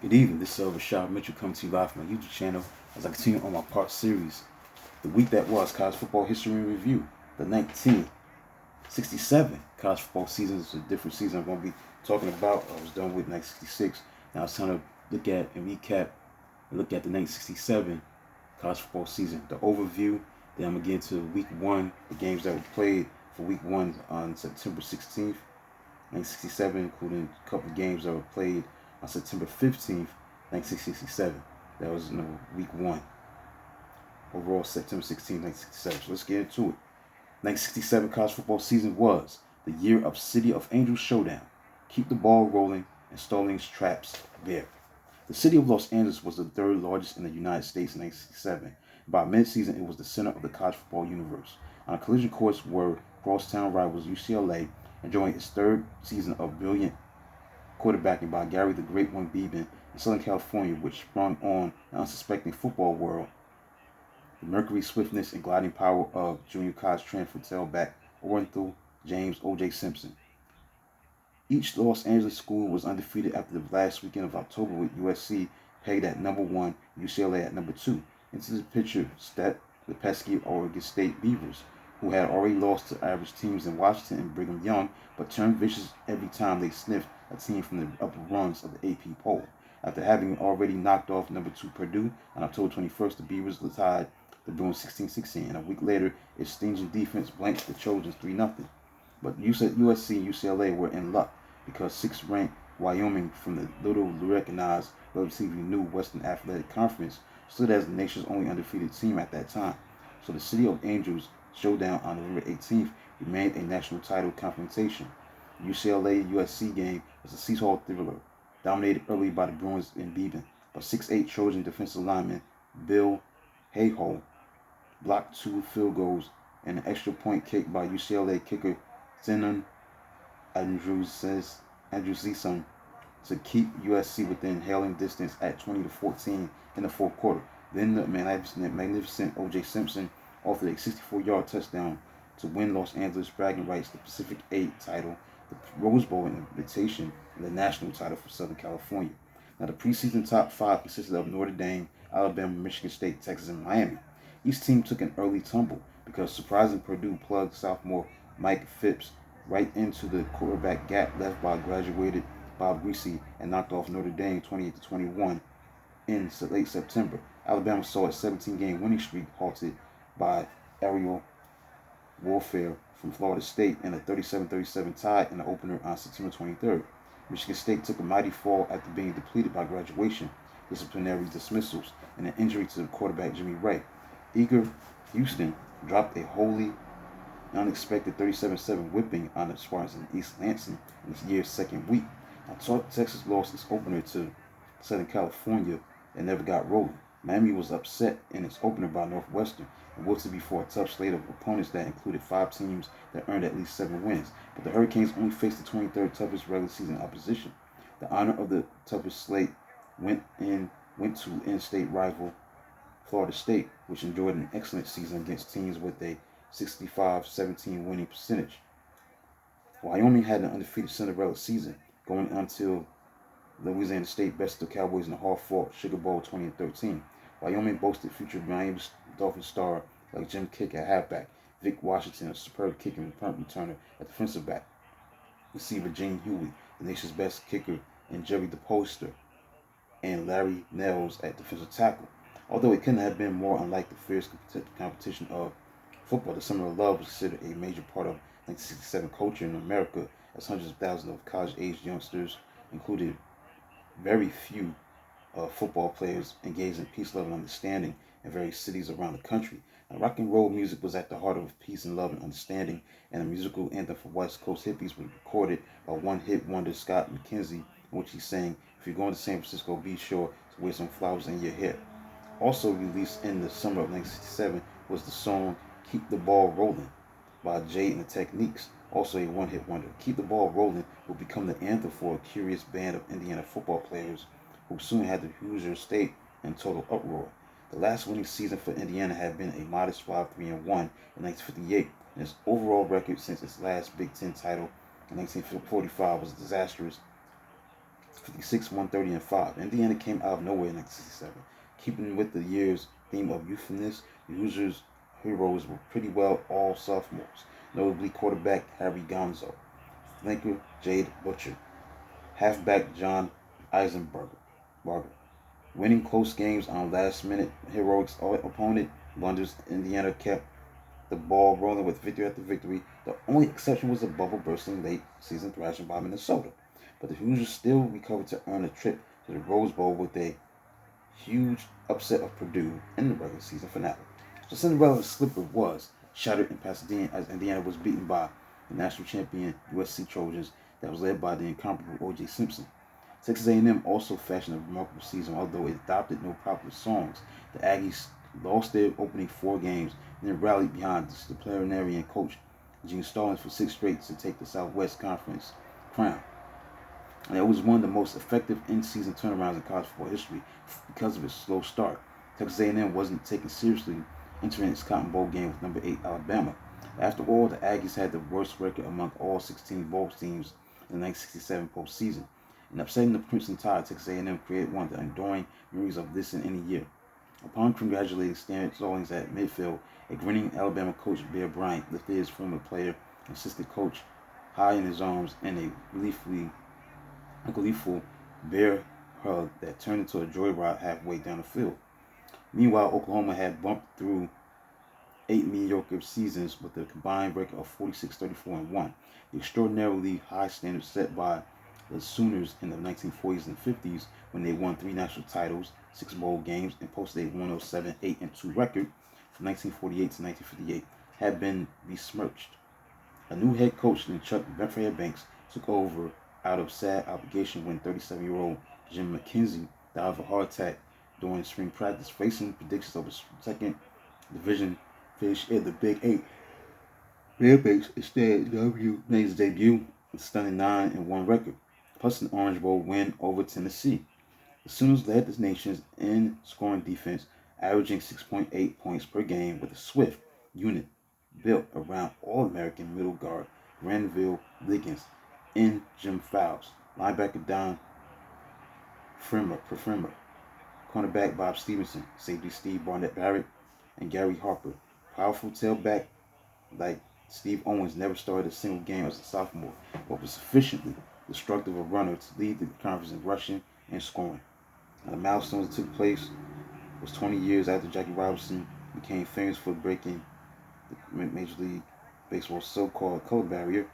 Good evening. This is Rashad Mitchell coming to you live from my YouTube channel as I continue on my part series. The week that was college football history and review. The 1967 college football season is a different season I'm going to be talking about. I was done with 1966. Now it's time to look at and recap and look at the 1967 college football season. The overview. Then I'm going to get into week one, the games that were played for week one on September 16th, 1967, including a couple of games that were played on September 15th, 1967. That was week one. Overall, September 16th, 1967. So let's get into it. 1967 college football season was the year of City of Angels showdown. Keep the ball rolling and Stallings traps there. The city of Los Angeles was the third largest in the United States in 1967. By mid-season, it was the center of the college football universe. On a collision course were crosstown rivals UCLA, enjoying its third season of brilliant quarterbacking by Gary the Great One Beeman in Southern California, which sprung on an unsuspecting football world. The Mercury swiftness and gliding power of junior college transfer tailback Orenthal James O.J. Simpson. Each Los Angeles school was undefeated after the last weekend of October, with USC pegged at number one, UCLA at number two. Into the picture stepped the pesky Oregon State Beavers, who had already lost to average teams in Washington and Brigham Young, but turned vicious every time they sniffed a team from the upper rungs of the AP poll. After having already knocked off number two Purdue on October 21st, the Beavers tied the Bruins 16-16, and a week later, its stinging defense blanked the Trojans 3-0. But USC and UCLA were in luck because sixth-ranked Wyoming from the little recognized, relatively new Western Athletic Conference stood as the nation's only undefeated team at that time. So the City of Angels showdown on November 18th remained a national title confrontation. The UCLA-USC game was a seesaw thriller, dominated early by the Bruins and Beeman, but 6'8" Trojan defensive lineman Bill Hayhoe blocked two field goals and an extra point kick by UCLA kicker Zenon Andrewson to keep USC within hailing distance at 20-14 in the fourth quarter. Then the magnificent O.J. Simpson offered a 64-yard touchdown to win Los Angeles bragging rights, the Pacific 8 title, the Rose Bowl invitation, and the national title for Southern California. Now, the preseason top five consisted of Notre Dame, Alabama, Michigan State, Texas, and Miami. Each team took an early tumble because surprising Purdue plugged sophomore Mike Phipps right into the quarterback gap left by graduated Bob Greasy and knocked off Notre Dame 28-21 in late September. Alabama saw its 17-game winning streak halted by aerial warfare from Florida State and a 37-37 tie in the opener on September 23rd. Michigan State took a mighty fall after being depleted by graduation, disciplinary dismissals, and an injury to the quarterback Jimmy Ray. Eager Houston dropped a wholly unexpected 37-7 whipping on the Spartans in East Lansing in this year's second week. Now, Texas lost its opener to Southern California and never got rolling. Miami was upset in its opener by Northwestern and wilted before a tough slate of opponents that included five teams that earned at least 7 wins. But the Hurricanes only faced the 23rd toughest regular season opposition. The honor of the toughest slate went to in-state rival Florida State, which enjoyed an excellent season against teams with a 65-17 winning percentage. Wyoming had an undefeated Cinderella season, going until Louisiana State bested the Cowboys in the hard-fought Sugar Bowl 2013. Wyoming boasted future Miami Dolphins star like Jim Kick at halfback, Vic Washington, a superb kick and punt returner at defensive back, receiver Gene Huey, the nation's best kicker, and Jerry DePoster, and Larry Nels at defensive tackle. Although it couldn't have been more unlike the fierce competition of football, the Summer of Love was considered a major part of 1967 culture in America, as hundreds of thousands of college-aged youngsters, included very few football players, engaged in peace, love, and understanding in various cities around the country. Now, rock and roll music was at the heart of peace and love and understanding, and a musical anthem for West Coast hippies was recorded by one-hit wonder Scott McKenzie, in which he sang, "If you're going to San Francisco, be sure to wear some flowers in your hair." Also released in the summer of 1967 was the song "Keep the Ball Rolling" by Jay and the Techniques, also a one-hit wonder. "Keep the Ball Rolling" would become the anthem for a curious band of Indiana football players who soon had the Hoosier State in total uproar. The last winning season for Indiana had been a modest 5-3-1 in 1958, and its overall record since its last Big Ten title in 1945 was disastrous 56, 130, and 5. Indiana came out of nowhere in 1967. Keeping with the year's theme of youthfulness, the Hoosiers' heroes were pretty well all sophomores, notably quarterback Harry Gonzo, flanker Jade Butcher, halfback John Eisenberger, winning close games on last-minute heroics opponent blunders. Indiana kept the ball rolling with victory after victory. The only exception was a bubble bursting late season thrashing by Minnesota. But the Hoosiers still recovered to earn a trip to the Rose Bowl with a huge upset of Purdue in the regular season finale. So Cinderella's slipper was shattered in Pasadena as Indiana was beaten by the national champion USC Trojans that was led by the incomparable O.J. Simpson. Texas A&M also fashioned a remarkable season, although it adopted no popular songs. The Aggies lost their opening 4 games and then rallied behind the disciplinarian coach Gene Stallings for 6 straight to take the Southwest Conference crown. And it was one of the most effective in-season turnarounds in college football history because of its slow start. Texas A&M wasn't taken seriously entering its Cotton Bowl game with number 8 Alabama. After all, the Aggies had the worst record among all 16 bowl teams in the 1967 postseason. In upsetting the Crimson Tide, Texas A&M created one of the enduring memories of this in any year. Upon congratulating Stan Stallings at midfield, a grinning Alabama coach Bear Bryant lifted his former player and assistant coach high in his arms in a gleeful bear hug that turned into a joyride halfway down the field. Meanwhile, Oklahoma had bumped through 8 mediocre seasons with a combined record of 46, 34, and 1. The extraordinarily high standards set by the Sooners in the 1940s and 50s when they won 3 national titles, 6 bowl games, and posted a 107, 8, and 2 record from 1948 to 1958 had been besmirched. A new head coach named Chuck Fairbanks took over out of sad obligation when 37-year-old Jim McKenzie died of a heart attack during spring practice, facing predictions of a second division finish in the Big 8. Fairbanks instead made his debut with a stunning 9-1 record, plus an Orange Bowl win over Tennessee. The Sooners led the nation in scoring defense, averaging 6.8 points per game with a swift unit built around All-American middle guard Granville Liggins and Jim Fowles, linebacker Don Prefermer, cornerback Bob Stevenson, safety Steve Barnett Barrett, and Gary Harper. Powerful tailback like Steve Owens never started a single game as a sophomore, but was sufficiently destructive a runner to lead the conference in rushing and scoring. Now, the milestones that took place was 20 years after Jackie Robinson became famous for breaking the Major League Baseball's so-called color barrier.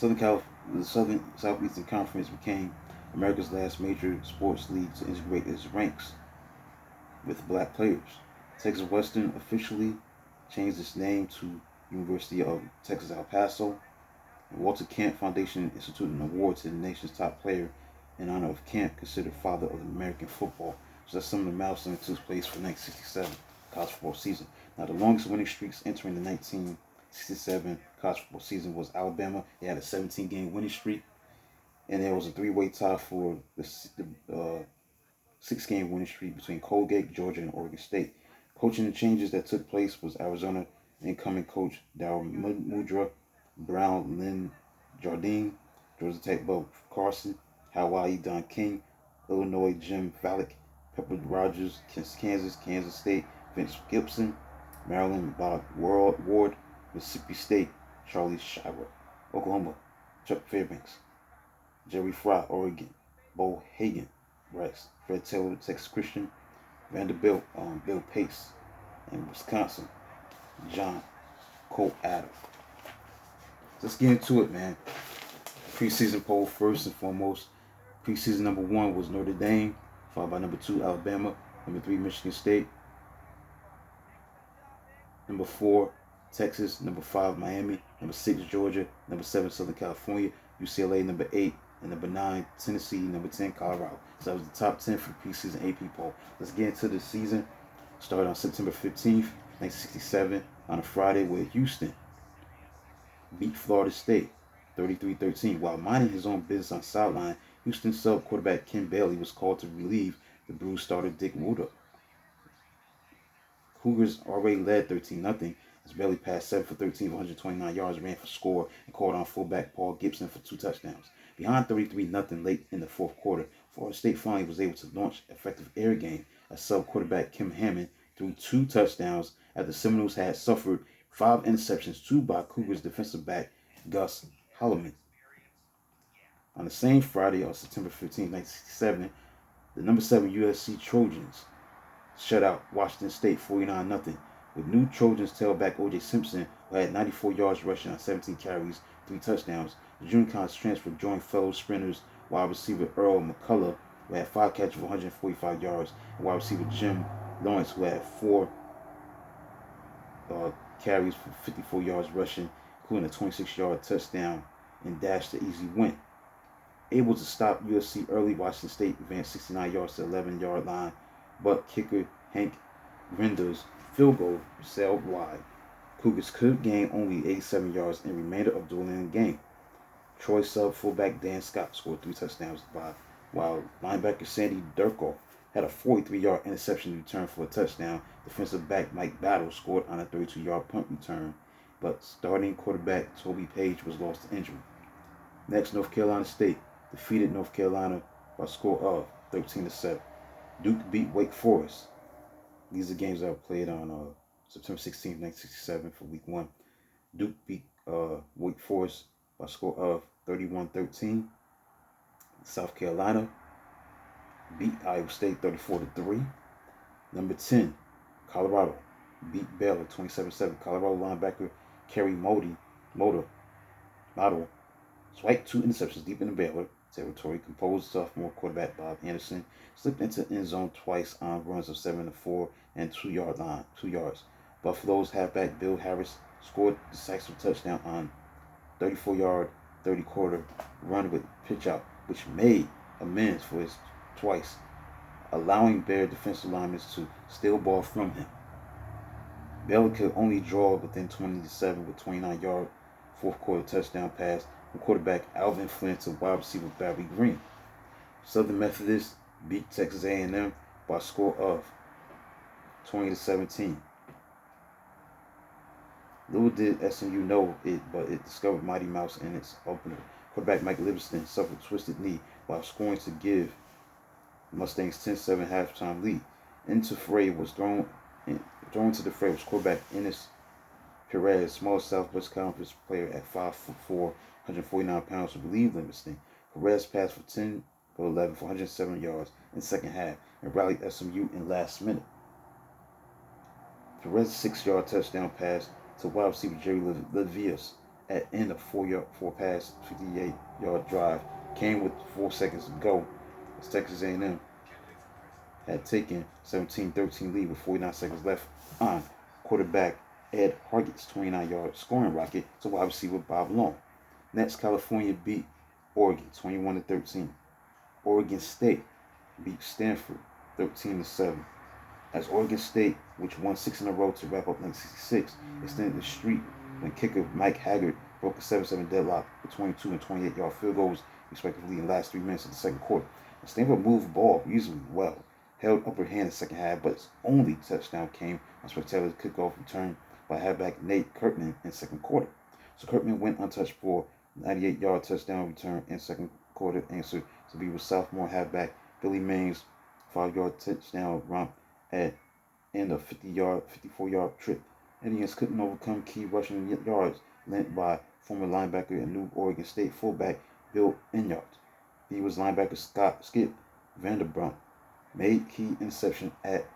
The Southeastern Conference became America's last major sports league to integrate its ranks with black players. Texas Western officially changed its name to University of Texas El Paso, and Walter Camp Foundation instituted an award to the nation's top player in honor of Camp, considered father of American football. So that's some of the milestones that took place for 1967 college football season. Now, the longest winning streaks entering the 1967 college football season was Alabama. They had a 17-game winning streak, and there was a 3-way tie for the 6-game winning streak between Colgate, Georgia, and Oregon State. Coaching the changes that took place was Arizona incoming coach Darryl Mudra, Brown Lynn Jardine, Georgia Tech Bo Carson, Hawaii Don King, Illinois Jim Valek, Pepper Rogers, Kansas State Vince Gibson, Maryland Bob Ward, Mississippi State Charlie Shira, Oklahoma Chuck Fairbanks, Jerry Fry, Oregon, Bo Hagan, Rex, Fred Taylor, Texas Christian, Vanderbilt, Bill Pace, and Wisconsin, John Cole Adams. Let's get into it, man. Preseason poll first and foremost. Preseason number 1 was Notre Dame, followed by number 2 Alabama, number 3 Michigan State, number 4 Texas, number 5 Miami, number 6 Georgia, number 7 Southern California, UCLA number 8, and number 9 Tennessee, number 10 Colorado. So that was the top 10 for the preseason AP poll. Let's get into the season. Started on September 15th, 1967, on a Friday, where Houston beat Florida State 33-13. While minding his own business on the sideline, Houston sub quarterback Ken Bailey was called to relieve the Bruce starter Dick Woodruff. Cougars already led 13-0 as Bailey passed 7 for 13 for 129 yards, ran for score, and called on fullback Paul Gibson for 2 touchdowns. Behind 33-0 late in the fourth quarter, Florida State finally was able to launch effective air game as sub-quarterback Kim Hammond threw 2 touchdowns after the Seminoles had suffered 5 interceptions, 2 by Cougars defensive back Gus Holloman. On the same Friday, on September 15, 1967, the number 7 USC Trojans shut out Washington State 49-0, with new Trojans tailback O.J. Simpson, who had 94 yards rushing on 17 carries, 3 touchdowns. The junior college transfer joined fellow sprinters wide receiver Earl McCullough, who had 5 catches for 145 yards, and wide receiver Jim Lawrence, who had 4 carries for 54 yards rushing, including a 26-yard touchdown, and dashed the easy win. Able to stop USC early, Washington State advanced 69 yards to the 11-yard line, but kicker Hank Grinder's field goal sailed wide. Cougars could gain only 87 yards in the remainder of the dueling game. Troy sub fullback Dan Scott scored 3 touchdowns, while linebacker Sandy Durkoff had a 43-yard interception return for a touchdown. Defensive back Mike Battle scored on a 32-yard punt return, but starting quarterback Toby Page was lost to injury. Next, North Carolina State defeated North Carolina by a score of 13-7. Duke beat Wake Forest. These are games that were played on September 16, 1967 for week 1. Duke beat Wake Forest by a score of 31-13. South Carolina beat Iowa State 34-3. Number 10, Colorado beat Baylor 27-7. Colorado linebacker Kerry Model swiped 2 interceptions deep in the Baylor territory. Composed sophomore quarterback Bob Anderson slipped into end zone twice on runs of 7-4 and 2 yards. Buffalo's halfback Bill Harris scored a decisive touchdown on 34-yard, 30-quarter run with pitch out, which made amends for his twice, allowing Bear defensive linemen to steal ball from him. Baylor could only draw within 20-7 with 29-yard fourth quarter touchdown pass from quarterback Alvin Flynn to wide receiver Barry Green. Southern Methodist beat Texas A&M by a score of 20-17. Little did SMU know it, but it discovered Mighty Mouse in its opener. Quarterback Mike Livingston suffered a twisted knee while scoring to give Mustangs 10-7 halftime lead. Into fray was thrown to the fray was quarterback Ennis Perez, small Southwest Conference player at 5'4", 149 pounds, who relieved Livingston. Perez passed for 10 for 11 for 107 yards in the second half and rallied SMU in last minute. Perez's 6-yard touchdown pass to wide receiver Jerry Levius at end of 4-pass, 58-yard drive came with 4 seconds to go as Texas A&M had taken 17-13 lead with 49 seconds left on quarterback Ed Hargett's 29-yard scoring rocket to wide receiver Bob Long. Next, California beat Oregon 21-13. Oregon State beat Stanford 13-7. As Oregon State, which won 6 in a row to wrap up 1966, extended the streak when kicker Mike Haggard broke a 7-7 deadlock with 22 and 28-yard field goals, respectively, in the last 3 minutes of the second quarter. Stanford moved the ball reasonably well, held upper hand in the second half, but its only touchdown came on spectacular kickoff return by halfback Nate Kirkman in the second quarter. So Kirkman went untouched for a 98-yard touchdown return in second quarter, answer to be with sophomore halfback Billy Maine's 5-yard touchdown romp at end of 54-yard trip. Indians couldn't overcome key rushing yards lent by former linebacker and new Oregon State fullback Bill Enyart. He was linebacker Skip Vanderbrunt made key interception at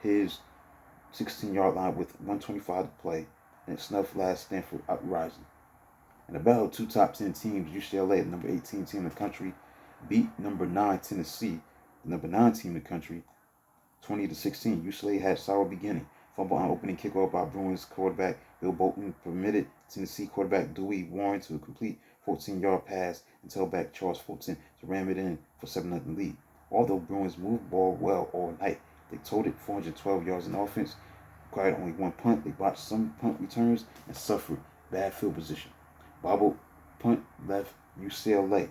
his 16-yard line with 1:25 to play, and it snuffed last Stanford uprising. In a battle of 2 top 10 teams, UCLA, the number 18 team in the country, beat number 9 Tennessee, the number 9 team in the country, 20-16. UCLA had a sour beginning. Fumble on opening kickoff by Bruins quarterback Bill Bolton permitted Tennessee quarterback Dewey Warren to complete 14-yard pass and tailback Charles Fulton to ram it in for 7-0 lead. Although Bruins moved the ball well all night, they totaled 412 yards in offense, required only 1 punt. They botched some punt returns and suffered bad field position. Bobbled punt left UCLA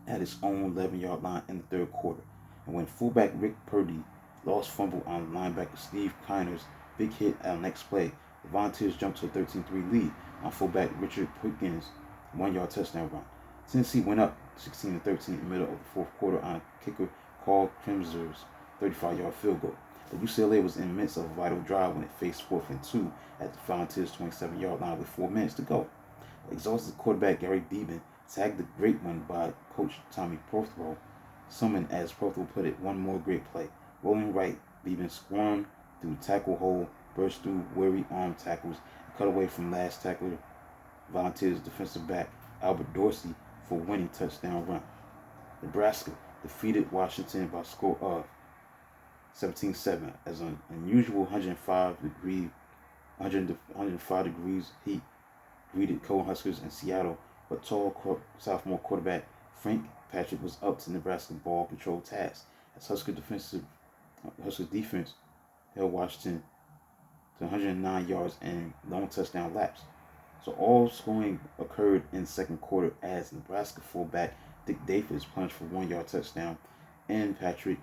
at its own 11-yard line in the third quarter. And when fullback Rick Purdy lost fumble on linebacker Steve Kiner's big hit on the next play, the Volunteers jumped to a 13-3 lead on fullback Richard Pickens' 1-yard touchdown run. Tennessee went up 16-13 in the middle of the fourth quarter on a kicker called Crimson's 35-yard field goal. But UCLA was in the midst of a vital drive when it faced 4th and 2 at the Volunteers' 27-yard line with 4 minutes to go. Exhausted quarterback Gary Beeman tagged the great one by coach Tommy Prothro, summoned as Prothro put it, one more great play. Rolling right, Beeman squirmed through the tackle hole, burst through weary arm tackles, and cut away from last tackler Volunteers defensive back Albert Dorsey for a winning touchdown run. Nebraska defeated Washington by a score of 17-7 as an unusual 105 degrees heat greeted Cornhuskers in Seattle, but tall sophomore quarterback Frank Patrick was up to Nebraska ball control task as Husker defense held Washington to 109 yards and long touchdown laps. So all scoring occurred in the second quarter as Nebraska fullback Dick Davis punched for 1-yard touchdown and Patrick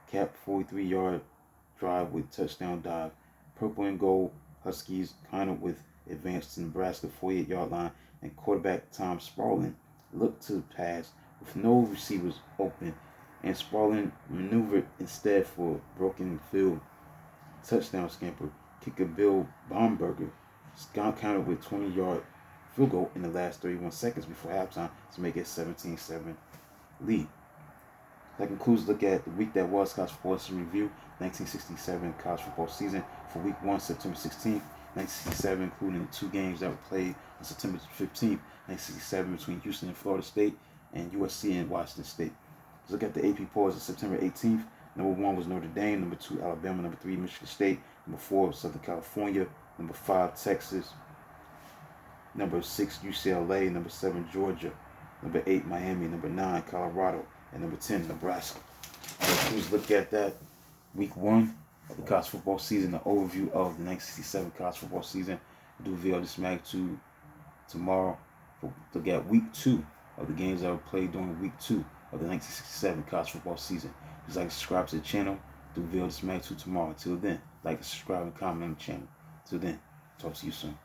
capped 43-yard drive with touchdown dive. Purple and gold Huskies countered with advance to Nebraska 48-yard line, and quarterback Tom Spaulding looked to pass with no receivers open, and Spaulding maneuvered instead for a broken field touchdown scamper. Kicker Bill Baumberger countered with 20-yard field goal in the last 31 seconds before halftime to make it 17-7 lead. That concludes a look at the week that was college football history review, 1967 college football season for week 1, September 16th, 1967, including 2 games that were played on September 15th, 1967 between Houston and Florida State and USC and Washington State. Let's look at the AP polls on September 18th. Number 1 was Notre Dame, number 2 Alabama, number 3 Michigan State, number 4 Southern California, number 5 Texas, number 6 UCLA, number 7 Georgia, number 8 Miami, number 9 Colorado, and number 10 Nebraska. Let's look at that week 1 of the college football season, the overview of the 1967 college football season. We'll do video of this magnitude tomorrow. We'll look at week 2 of the games that were played during week 2 of the 1967 college football season. Please like and subscribe to the channel. Do video of this magnitude tomorrow. Until then, like and subscribe and comment on the channel. Until then, talk to you soon.